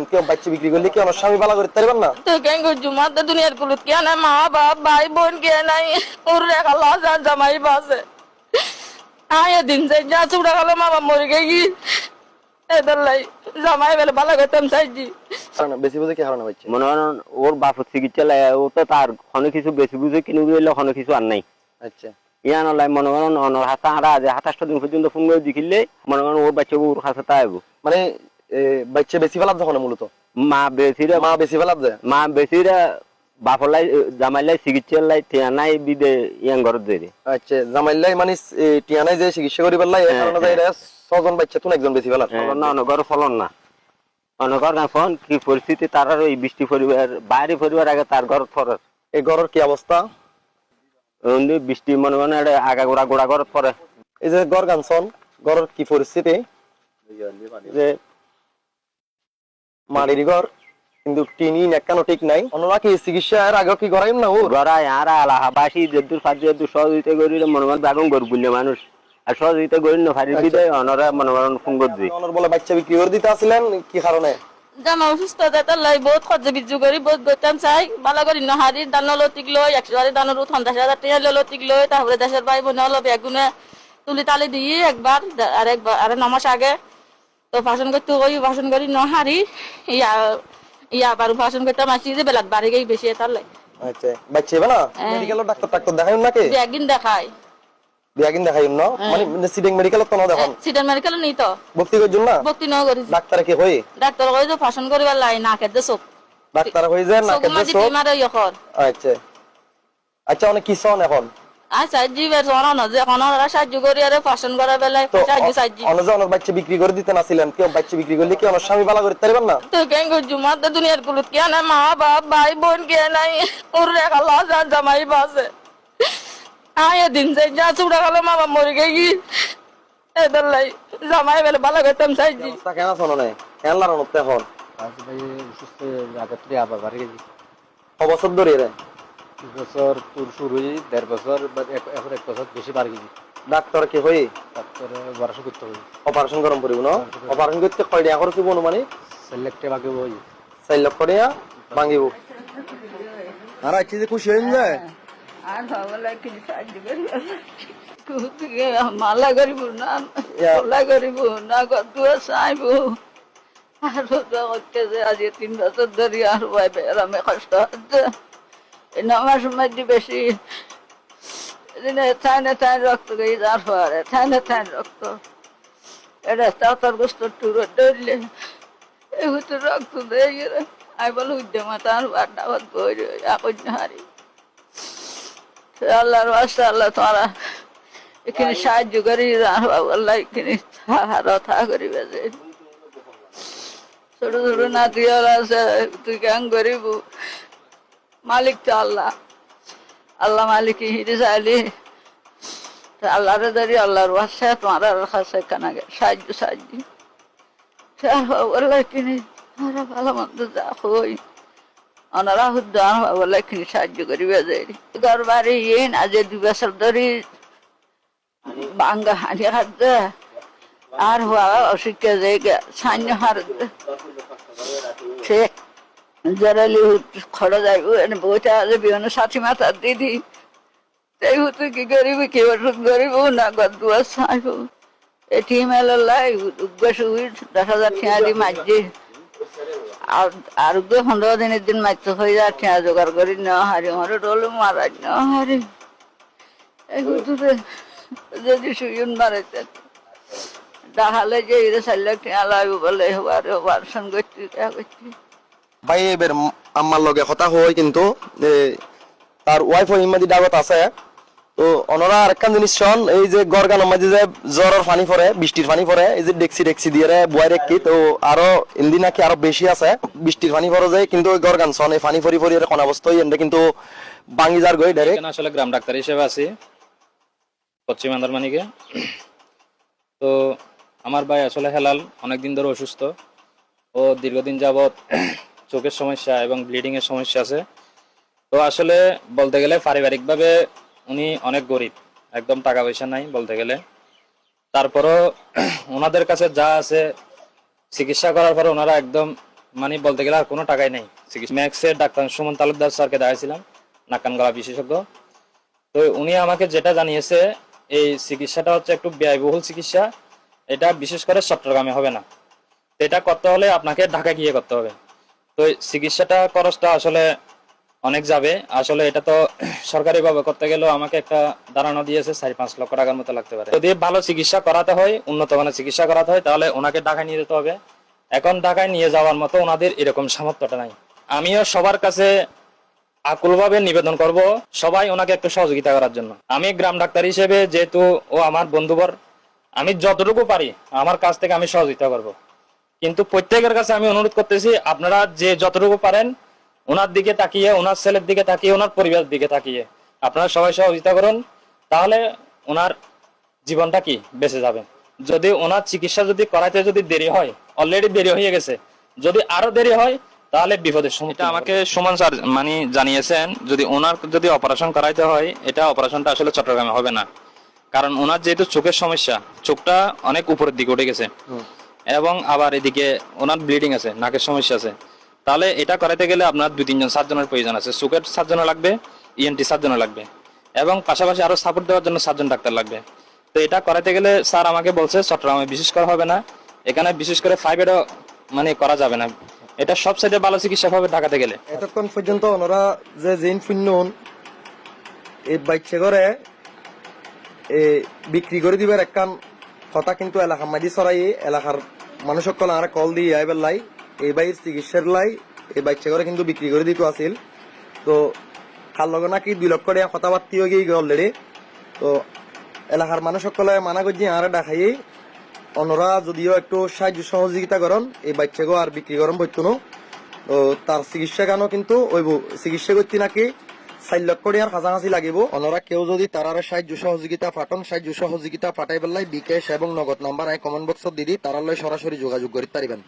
কেউ বাচ্চা বিক্রি করলে কি আমার স্বামী বালা করতে পারবেন না? তো কেন করছু মাতে দুনিয়ার কুলুত কে নাই মা বাপ ভাই বোন কে নাই ওর রেখা লস আর জামাই বাসে আয় দিন যাই যা চুড়া গেল মা বাপ মরে গেছি এদের লাই জামাই বেলে ভালো করতাম চাইছি বেশি বুঝে কি হারানো হচ্ছে? মনে করেন ওর বাপের চিকিৎসা ও তো তার কোনো কিছু বেশি বুঝে কিনে দিলে কোনো কিছু আর নাই। আচ্ছা ইয়ান লাই মনে করেন অনর হাতে হারা যে 27টা দিন পর্যন্ত ফোন করে দেখিলে মনে করেন ওর বাচ্চা ওর কাছে তাইব মানে বাচ্চা বেশি ফেলার যখন মূলত মা বেশি ফেলার যায় মা বেশিরা বাপলাই জামাইলাই চিকিৎসা লাই নাই বিদে ইয়াং ঘর দেরে। আচ্ছা জামাইলাই মানে টিয়ানাই যে চিকিৎসা করি পারলাই এই কারণে যায় এরা 6 জন বাচ্চা তুন একজন বেশি ফেলার না অনগর ফলন না অনগর না ফোন কি পরিস্থিতি তার ওই বৃষ্টি পরিবার বাইরে পরিবার আগে তার ঘর ফরার এই ঘরের কি অবস্থা? বৃষ্টি মনে করেন আগা গোড়া গোড়া ঘর পরে এই যে ঘর গানছন ঘরের কি পরিস্থিতি? যে মাটির ঘর কিন্তু টিনি নেকানো ঠিক নাই অন্যরা কি চিকিৎসা এর আগে কি করাইম না ওর গড়াই আর আলাহাবাসী যেদুর ফাজেদুর সহযোগিতা করিলে মনে করেন বেগম গর বুঝলে মানুষ আর সহযোগিতা করি না ফারির বিদায় অনরা মনে করেন ফোন করছি অনর বলে বাচ্চা বিক্রি করে দিতে আসলেন কি কারণে? জামা অসুস্থ তার লাই বহুত খরচ বিজু করি বহুত গতাম চাই ভালো করি নহারি দান লতিক লই 100 দানের 50,000 টাকা লতিক লই তারপরে দেশের ভাই বোন হলো বেগুনে তুলি তালি দিয়ে একবার আর 9 মাস আগে তো ভাষণ করতে ওই ভাষণ করি নহারি ইয়া আবার ভাষণ করতে মাসি যে বেলাত বাড়ি গই বেশি তার লাই। আচ্ছা বাচ্চা হবে না মেডিকেলের ডাক্তার দেখাইন নাকি? একদিন দেখাই বিয়াগিন দেখাইন না মানে সিডিং মেডিকেলত তো না দেখুন সিডার মেডিকেল নি তো ভর্তি করছুন না ভর্তি ন করি ডাক্তার কি হই ডাক্তার কই যে ভাষণ করিবার লাই না কেদে সব ডাক্তার হই যায় না কেদে সব বিমার ইয়খন। আচ্ছা আচ্ছা অনেক কি সন এখন আচ্ছা জিবের সন না যে এখন ওরা সাহায্য করি আর ভাষণ করার বেলায় সাহায্য অনজন বাচ্চা বিক্রি করে দিতে নাছিলেন কেউ বাচ্চা বিক্রি করলে কি আমার স্বামী বালা করতে পারবেন না? তো কেন করছু মাতে দুনিয়ার কুলুত কে নাই মা বাপ ভাই বোন কে নাই ওর রেখা লস আর জামাই বাসে আয় দিন যাই যা চুড়া গেল মা বাপ মরে গেছি এদের লাই জামাই বেলে ভালো করতাম চাইছি কেন শোনো নাই কেন লাগানো এখন আজ ভাই সুস্থ আগে থেকে আবার বাড়ি গেছি অবসর ধরে রে বছর তোর শুরু হয়ে 1.5 বছর এখন 1 বছর বেশি বাড়ি গেছি ডাক্তার কি হই ডাক্তারে পড়াশোনা করতে হবে অপারেশন গরম পড়িব না অপারেশন করতে কয় টাকা খরচ হইব মানে 4 লাখ টাকা বাকি বই 4 লক্ষ টাকা ভাঙিব আর আজকে যে খুশি হইন যায় আর ভাবলা কি সাহায্য করি কুতুকে মালা করিব না মালা করিব না কত চাইব আর তো হচ্ছে যে আজ 3 বছর ধরে আর ভাই বেরামে কষ্ট হচ্ছে এই নামার সময় বেশি থাইনে রক্ত গিয়ে যার পরে থাইনে রক্ত এটা তাতার গোস্ত টুরো ডরলে এই হচ্ছে রক্ত দিয়ে গেলে আমি বলো উদ্যমা তার বাড্ডা বাদ বই এখন হারি আল্লাহর বাস্তা আল্লাহ তোরা এখানে সাহায্য করি আল্লাহ এখানে রথা করিবে যে ছোট ছোট নাতি আছে তুই কেন করিব মালিক তো আল্লাহ আল্লাহ মালিক হিরে চাইলি আল্লাহরে ধরি আল্লাহর বাসা তোমার কাছে কানাগে সাহায্য আল্লাহ কিনে আমরা ভালো মন্দ যা হই ওনারা হুদ্দান বলে কিনে সাহায্য করিবে যে ঘর বাড়ি ইন আজ 2 বছর ধরে বাঙ্গা হানি খাদ্য আর হওয়া অশিক্ষা জায়গা সান্য হার সে জরালি খড়া যাইব এনে বইটা আছে বিভিন্ন সাথী মাথা দিদি তাই হতে কি করিব কি ওষুধ করিব না গদুয়া চাইব এটি মেলাই উদ্বেশ 10,000 টাকা দিয়ে মাঝে আর 15 দিনের দিন মাইতে হয়ে যায় টাকা জোগাড় করি না হারি আমার রোল মারা না হারি এই হুতুরে যদি সুয়ন মারাইতে ডাহালে যে 4 লাখ টাকা লাগবে বলে অপারেশন করতে ভাই এবার আমার লগে কথা হয় কিন্তু তার ওয়াইফ ইমাদি ডাগত আছে তো অনরা আরেকখান জিনিস শোন এই যে গরগানোর মাঝে যে জ্বরের পানি পড়ে বৃষ্টির পানি পড়ে এই যে ডেক্সি দিয়ে বুয়াই রেখি তো আরো ইন্দি নাকি আরো বেশি আছে বৃষ্টির পানি পড়ে যায় কিন্তু ওই গরগান শোন এই পানি পরি কোন অবস্থায় এন্ড কিন্তু ভাঙি যার গই ডাইরেক্ট আসলে গ্রাম ডাক্তার হিসেবে আছি পশ্চিম আন্দারমানিকে তো আমার ভাই আসলে হেলাল অনেকদিন ধরে অসুস্থ ও দীর্ঘদিন যাবত চোখের সমস্যা এবং ব্লিডিং এর সমস্যা আছে তো আসলে বলতে গেলে পারিবারিকভাবে উনি অনেক গরিব একদম টাকা পয়সা নাই বলতে গেলে তারপরও ওনাদের কাছে যা আছে চিকিৎসা করার পরে ওনারা একদম মানে বলতে গেলে আর কোনো টাকাই নেই। ম্যাক্সের ডাক্তার সুমন তালুকদার স্যারকে দেখাইছিলাম, নাক কান গলা বিশেষজ্ঞ। তো উনি আমাকে যেটা জানিয়েছে, এই চিকিৎসাটা হচ্ছে একটু ব্যয়বহুল চিকিৎসা, এটা বিশেষ করে চট্টগ্রামে হবে না, এটা করতে হলে আপনাকে ঢাকা গিয়ে করতে হবে। তো এই চিকিৎসাটা খরচটা আসলে অনেক যাবে। আসলে এটা তো সরকারি ভাবে করতে গেলেও আমাকে একটা ধারণা দিয়েছে 4-5 লক্ষ টাকার মতো লাগতে পারে। যদি ভালো চিকিৎসা করাতে হয়, উন্নত মানের চিকিৎসা করাতে হয়, তাহলে ওনাকে ঢাকায় নিয়ে যেতে হবে। এখন ঢাকায় নিয়ে যাওয়ার মতো ওনাদের এরকম সামর্থ্যটা নাই। আমিও সবার কাছে আকুলভাবে নিবেদন করব সবাই ওনাকে একটু সহযোগিতা করার জন্য। আমি গ্রাম ডাক্তার হিসেবে, যেহেতু ও আমার বন্ধুবর, আমি যতটুকু পারি আমার কাছ থেকে আমি সহযোগিতা করব। কিন্তু প্রত্যেকের কাছে আমি অনুরোধ করতেছি, আপনারা যে যতটুকু পারেন ওনার দিকে তাকিয়ে, ওনার ছেলের দিকে তাকিয়ে, ওনার পরিবারের দিকে তাকিয়ে আপনারা সবাই সহযোগিতা করুন, তাহলে ওনার জীবনটা কি বেঁচে যাবে। যদি ওনার চিকিৎসা যদি করাইতে যদি দেরি হয়, অলরেডি দেরি হয়ে গেছে, যদি আরো দেরি হয় তাহলে বিপদের সম্মুখীন। আমাকে সুমন স্যার মানে জানিয়েছেন, যদি ওনার যদি অপারেশন করাইতে হয়, এটা অপারেশনটা আসলে চট্টগ্রামে হবে না, কারণ ওনার যেহেতু চোখের সমস্যা, চোখটা অনেক উপরের দিকে উঠে গেছে, এবং আবার এদিকে ওনার ব্লিডিং আছে, নাকের সমস্যা আছে। তাহলে এটা করাইতে গেলে আপনার 2-3 জন সার্জনের প্রয়োজন আছে। চোখের সার্জনও লাগবে, ইএনটি সার্জনও লাগবে, এবং পাশাপাশি আরো সাপোর্ট দেওয়ার জন্য সার্জন ডাক্তার লাগবে। তো এটা করাইতে গেলে স্যার আমাকে বলছে চট্টগ্রামে বিশেষ করে হবে না, এখানে বিশেষ করে 5 মানে করা যাবে না। এটা সব সাইডে ভালো চিকিৎসা হবে ঢাকাতে গেলে। এতক্ষণ পর্যন্ত ওনারা যে জিন শূন্য এই বাচ্চা করে বিক্রি করে দিবার একখান কথা কিন্তু এলাকার মাঝে ছড়াই, এলাকার মানুষ সকল আর কল দিয়ে আইবার লাই এই বাইর চিকিৎসার লাই এই বাচ্চা করে কিন্তু বিক্রি করে দিতে আসিল। তো খার লগে নাকি 2 লক্ষ টাকা কথাবার্তি হয়ে গিয়ে অলরেডি। তো এলাকার মানুষ সকলে মানা করছি আর দেখাই, অন্যরা যদিও একটু সাহায্য সহযোগিতা করেন এই বাচ্চাকে আর বিক্রি করেন বৈতুনো। তো তার চিকিৎসা কেন কিন্তু ওই চিকিৎসা করতে নাকি 4 লক্ষ টাকার কাছাকাছি লাগিব। ওনারা কেউ যদি তারার সাহায্য সহযোগিতা পাঠান, সাহায্য সহযোগিতা পাঠাই পেলাই বিকাশ এবং নগদ নাম্বার কমেন্ট বক্সত দিদি তারার সরাসরি যোগাযোগ করতে পারিবেন।